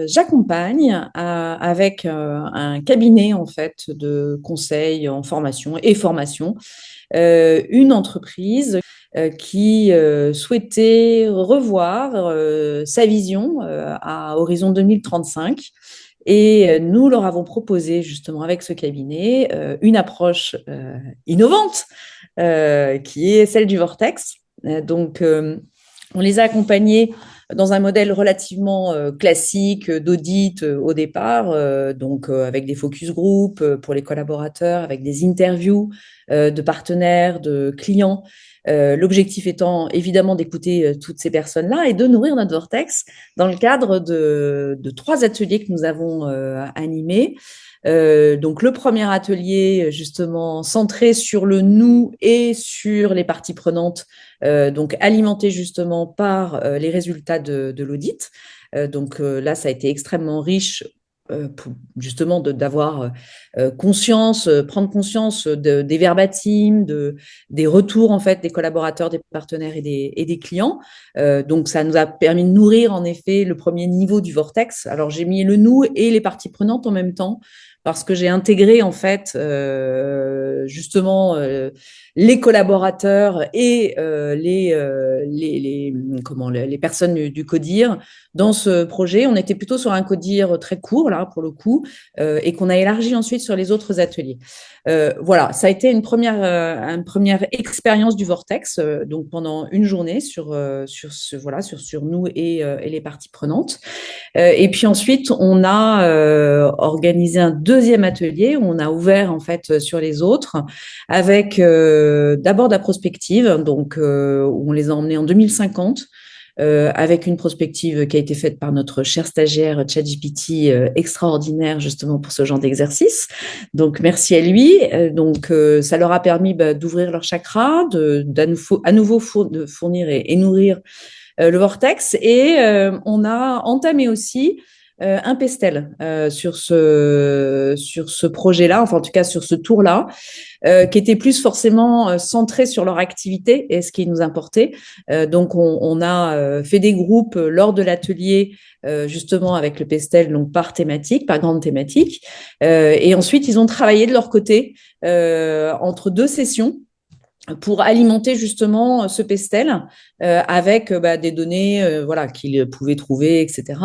J'accompagne avec un cabinet en fait de conseil en formation et formation une entreprise qui souhaitait revoir sa vision à horizon 2035. Et nous leur avons proposé justement avec ce cabinet une approche innovante qui est celle du Vortex. On les a accompagnés dans un modèle relativement classique d'audit au départ, avec des focus group pour les collaborateurs, avec des interviews de partenaires, de clients. L'objectif étant évidemment d'écouter toutes ces personnes-là et de nourrir notre vortex dans le cadre de 3 ateliers que nous avons animés. Donc le premier atelier justement centré sur le nous et sur les parties prenantes, donc alimenté justement par les résultats de l'audit. Là, ça a été extrêmement riche pour justement d'avoir conscience, prendre conscience des verbatims, des retours en fait des collaborateurs, des partenaires et des clients. Donc ça nous a permis de nourrir en effet le premier niveau du vortex. Alors j'ai mis le nous et les parties prenantes en même temps parce que j'ai intégré en fait justement les collaborateurs et les personnes du CODIR dans ce projet. On était plutôt sur un CODIR très court là pour le coup et qu'on a élargi ensuite sur les autres ateliers. Voilà, ça a été une première expérience du Vortex, donc pendant une journée sur nous et les parties prenantes. Et puis ensuite, on a organisé un deuxième atelier où on a ouvert en fait sur les autres avec d'abord de la prospective, où on les a emmenés en 2050 avec une prospective qui a été faite par notre cher stagiaire ChatGPT extraordinaire justement pour ce genre d'exercice. Donc merci à lui. Ça leur a permis d'ouvrir leur chakra, à nouveau de fournir et nourrir le vortex. Et on a entamé aussi un pestel sur ce projet-là, enfin en tout cas sur ce tour-là, qui était plus forcément centré sur leur activité et ce qui nous importait. On a fait des groupes lors de l'atelier justement avec le pestel, donc par thématique, par grande thématique. Et ensuite, ils ont travaillé de leur côté entre 2 sessions pour alimenter justement ce pestel avec des données qu'ils pouvaient trouver, etc.,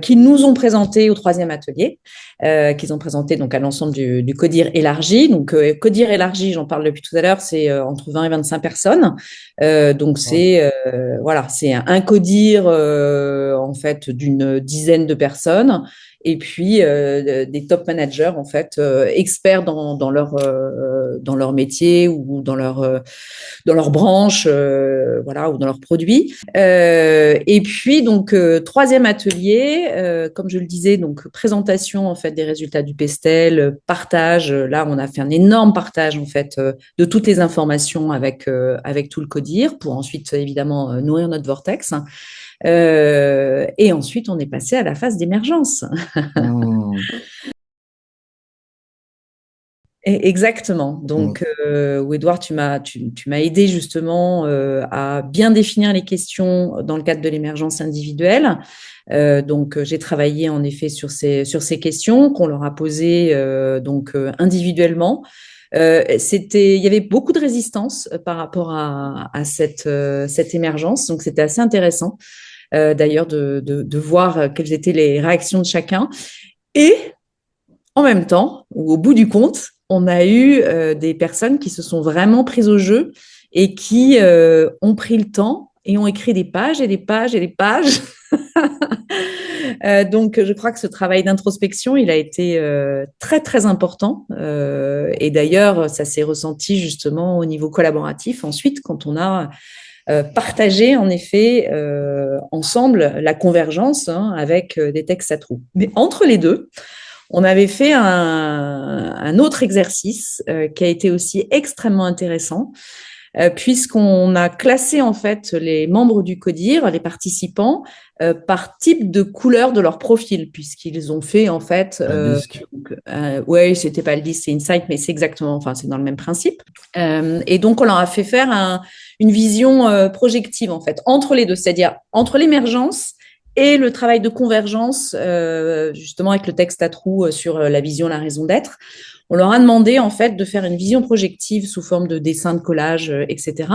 qu'ils nous ont présenté au troisième atelier, qu'ils ont présenté donc à l'ensemble du CODIR élargi. Donc CODIR élargi, j'en parle depuis tout à l'heure, c'est entre 20 et 25 personnes. C'est un CODIR en fait d'une dizaine de personnes. Et puis des top managers en fait experts dans leur métier ou dans leur branche ou dans leurs produits. Et puis donc troisième atelier, comme je le disais, donc présentation en fait des résultats du pestel, partage. Là, on a fait un énorme partage en fait de toutes les informations avec tout le CODIR pour ensuite évidemment nourrir notre vortex. Et ensuite, on est passé à la phase d'émergence. Hmm. Exactement. Hmm. Edouard, tu m'as aidé justement à bien définir les questions dans le cadre de l'émergence individuelle. J'ai travaillé en effet sur ces questions qu'on leur a posées individuellement. Il y avait beaucoup de résistance par rapport à cette émergence, donc c'était assez intéressant d'ailleurs de voir quelles étaient les réactions de chacun. Et en même temps, ou au bout du compte, on a eu des personnes qui se sont vraiment prises au jeu et qui ont pris le temps et ont écrit des pages et des pages et des pages. Je crois que ce travail d'introspection, il a été très, très important. Et d'ailleurs, ça s'est ressenti justement au niveau collaboratif ensuite, quand on a partagé, en effet, ensemble la convergence avec des textes à trous. Mais entre les deux, on avait fait un autre exercice qui a été aussi extrêmement intéressant, puisqu'on a classé en fait les membres du CODIR, les participants, par type de couleur de leur profil, puisqu'ils ont fait en fait, Un disque. ouais, c'était pas le disque, c'est Insight, mais c'est exactement, enfin c'est dans le même principe. Et donc on leur a fait faire une vision projective en fait entre les deux, c'est-à-dire entre l'émergence et le travail de convergence, justement avec le texte à trous sur la vision, la raison d'être. On leur a demandé en fait de faire une vision projective sous forme de dessin, de collage, etc.,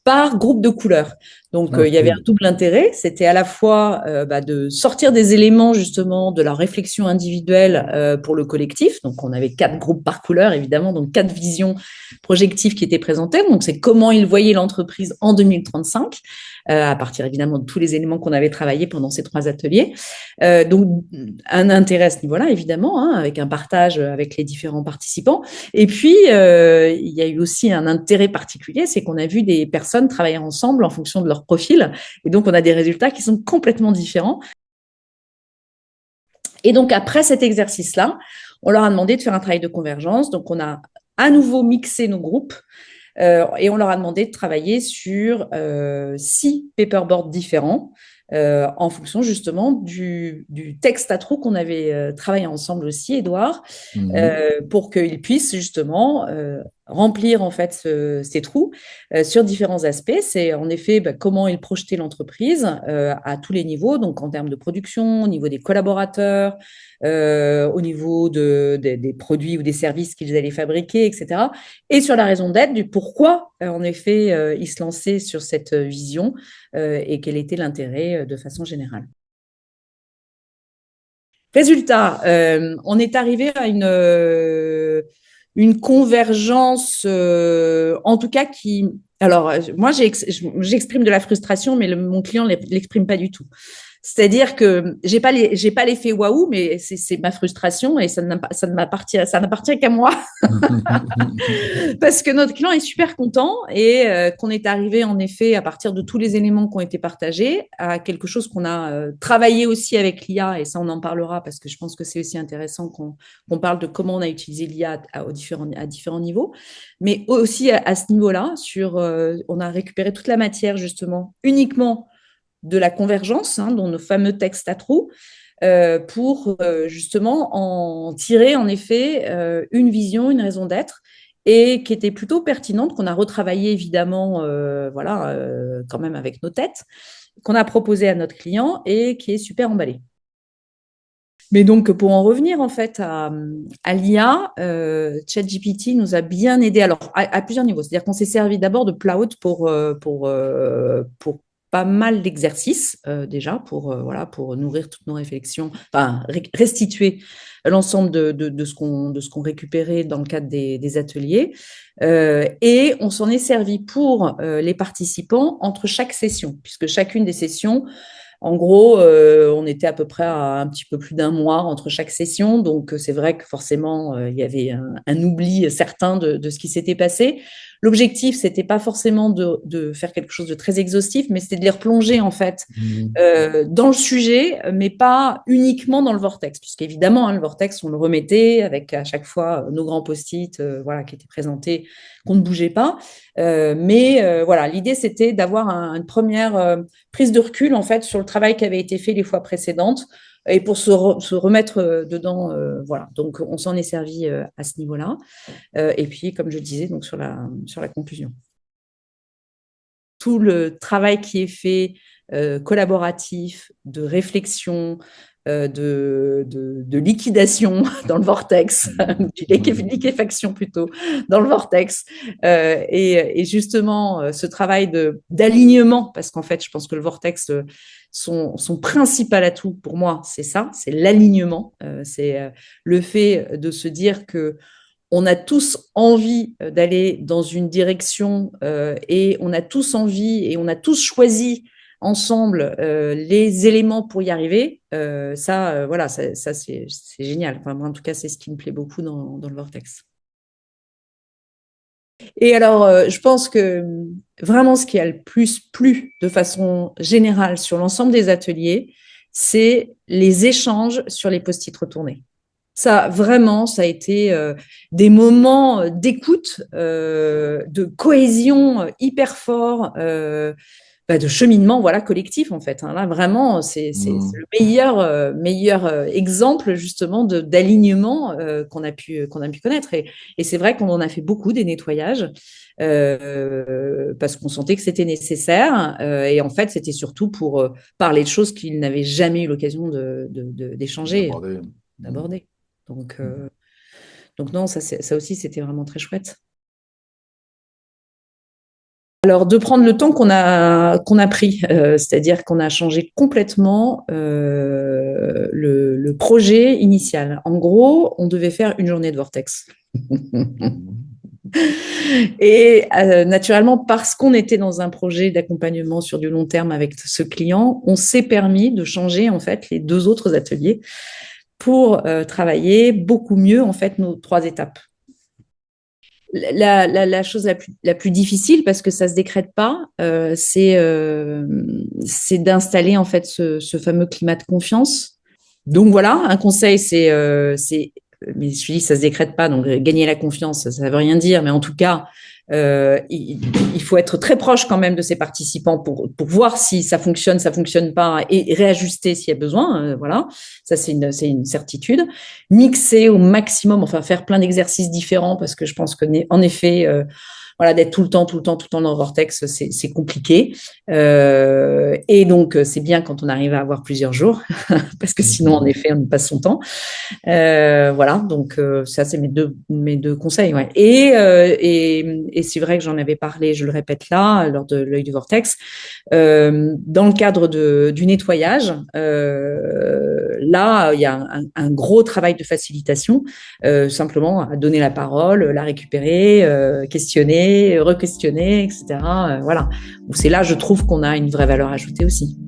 par groupe de couleurs. Donc, Ah, il y avait un cool. double intérêt. C'était à la fois de sortir des éléments justement de la réflexion individuelle pour le collectif. Donc, on avait 4 groupes par couleur, évidemment, donc 4 visions projectives qui étaient présentées. Donc, c'est comment ils voyaient l'entreprise en 2035, à partir évidemment de tous les éléments qu'on avait travaillés pendant ces 3 ateliers. Donc, un intérêt à ce niveau-là, évidemment, hein, avec un partage avec les différents participants. Et puis, il y a eu aussi un intérêt particulier, c'est qu'on a vu des personnes travailler ensemble en fonction de leur profil. Et donc, on a des résultats qui sont complètement différents. Et donc, après cet exercice-là, on leur a demandé de faire un travail de convergence. Donc, on a à nouveau mixé nos groupes et on leur a demandé de travailler sur 6 paperboards différents en fonction justement du texte à trous qu'on avait travaillé ensemble aussi, Edouard, Mhm. pour qu'ils puissent justement remplir en fait ces trous sur différents aspects. C'est en effet comment ils projetaient l'entreprise à tous les niveaux, donc en termes de production, au niveau des collaborateurs, au niveau des produits ou des services qu'ils allaient fabriquer, etc. Et sur la raison d'être du pourquoi, en effet, ils se lançaient sur cette vision et quel était l'intérêt de façon générale. Résultat, on est arrivé à une convergence, en tout cas qui. Alors, moi, j'exprime de la frustration, mais mon client ne l'exprime pas du tout. C'est-à-dire que j'ai pas l'effet waouh, mais c'est ma frustration et ça n'appartient qu'à moi parce que notre client est super content et qu'on est arrivé en effet à partir de tous les éléments qui ont été partagés à quelque chose qu'on a travaillé aussi avec l'IA et ça on en parlera parce que je pense que c'est aussi intéressant qu'on parle de comment on a utilisé l'IA à différents niveaux, mais aussi à ce niveau-là on a récupéré toute la matière justement uniquement de la convergence, hein, dont nos fameux textes à trous, pour justement en tirer en effet une vision, une raison d'être, et qui était plutôt pertinente, qu'on a retravaillé évidemment, voilà, quand même avec nos têtes, qu'on a proposé à notre client et qui est super emballé. Mais donc, pour en revenir en fait à l'IA, ChatGPT nous a bien aidé alors à plusieurs niveaux. C'est-à-dire qu'on s'est servi d'abord de Plaud pour pas mal d'exercices déjà, voilà, pour nourrir toutes nos réflexions, enfin restituer l'ensemble de ce qu'on récupérait dans le cadre des ateliers. Et on s'en est servi pour les participants entre chaque session, puisque chacune des sessions en gros, on était à peu près à un petit peu plus d'un mois entre chaque session. Donc, c'est vrai que forcément, il y avait un oubli certain de ce qui s'était passé. L'objectif, c'était pas forcément de faire quelque chose de très exhaustif, mais c'était de les replonger, en fait, Mhm. dans le sujet, mais pas uniquement dans le vortex, puisqu'évidemment, hein, le vortex, on le remettait avec à chaque fois nos grands post-it voilà, qui étaient présentés, qu'on ne bougeait pas. Mais voilà, l'idée, c'était d'avoir une première prise de recul, en fait, sur le travail qui avait été fait les fois précédentes et pour se remettre dedans. Voilà, donc on s'en est servi à ce niveau-là. Et puis, comme je disais, donc sur la conclusion. Tout le travail qui est fait collaboratif, de réflexion, de liquidation dans le vortex, Mhm. liquéfaction plutôt, dans le vortex. Et justement, ce travail d'alignement, parce qu'en fait, je pense que le vortex, son principal atout pour moi, c'est ça, c'est l'alignement. C'est le fait de se dire que on a tous envie d'aller dans une direction et on a tous envie et on a tous choisi ensemble les éléments pour y arriver. Voilà, ça c'est génial. Enfin, moi, en tout cas, c'est ce qui me plaît beaucoup dans le Vortex. Et alors, je pense que vraiment ce qui a le plus plu de façon générale sur l'ensemble des ateliers, c'est les échanges sur les post-it retournés. Ça, vraiment, ça a été des moments d'écoute, de cohésion hyper forts. de cheminement, voilà, collectif en fait. Hein. Là, vraiment, c'est le meilleur exemple justement d'alignement qu'on a pu connaître. Et c'est vrai qu'on en a fait beaucoup des nettoyages parce qu'on sentait que c'était nécessaire. Et en fait, c'était surtout pour parler de choses qu'ils n'avaient jamais eu l'occasion d'échanger, D'aborder. Mm. d'aborder. Donc, Mm. euh, donc non, ça aussi, c'était vraiment très chouette. Alors, de prendre le temps qu'on a pris, c'est-à-dire qu'on a changé complètement le projet initial. En gros, on devait faire une journée de Vortex. Mm. Et naturellement, parce qu'on était dans un projet d'accompagnement sur du long terme avec ce client, on s'est permis de changer en fait les deux autres ateliers pour travailler beaucoup mieux en fait nos trois étapes. La chose la plus difficile, parce que ça ne se décrète pas, c'est d'installer en fait ce fameux climat de confiance. Donc voilà, un conseil, mais je dis ça se décrète pas, donc gagner la confiance, ça veut rien dire, mais en tout cas, il faut être très proche quand même de ses participants pour voir si ça fonctionne pas, et réajuster s'il y a besoin. Voilà, ça c'est une certitude. Mixer au maximum, enfin faire plein d'exercices différents, parce que je pense que en effet, voilà, d'être tout le temps dans le vortex, c'est compliqué. Et donc, c'est bien quand on arrive à avoir plusieurs jours, parce que sinon, en Mm. effet, on y passe son temps. Voilà, donc ça, c'est mes deux conseils. Ouais. Et c'est vrai que j'en avais parlé, je le répète là, lors de l'œil du vortex, dans le cadre du nettoyage. Là, il y a un gros travail de facilitation, simplement à donner la parole, la récupérer, questionner, re-questionner, etc. Voilà. C'est là, je trouve qu'on a une vraie valeur ajoutée aussi.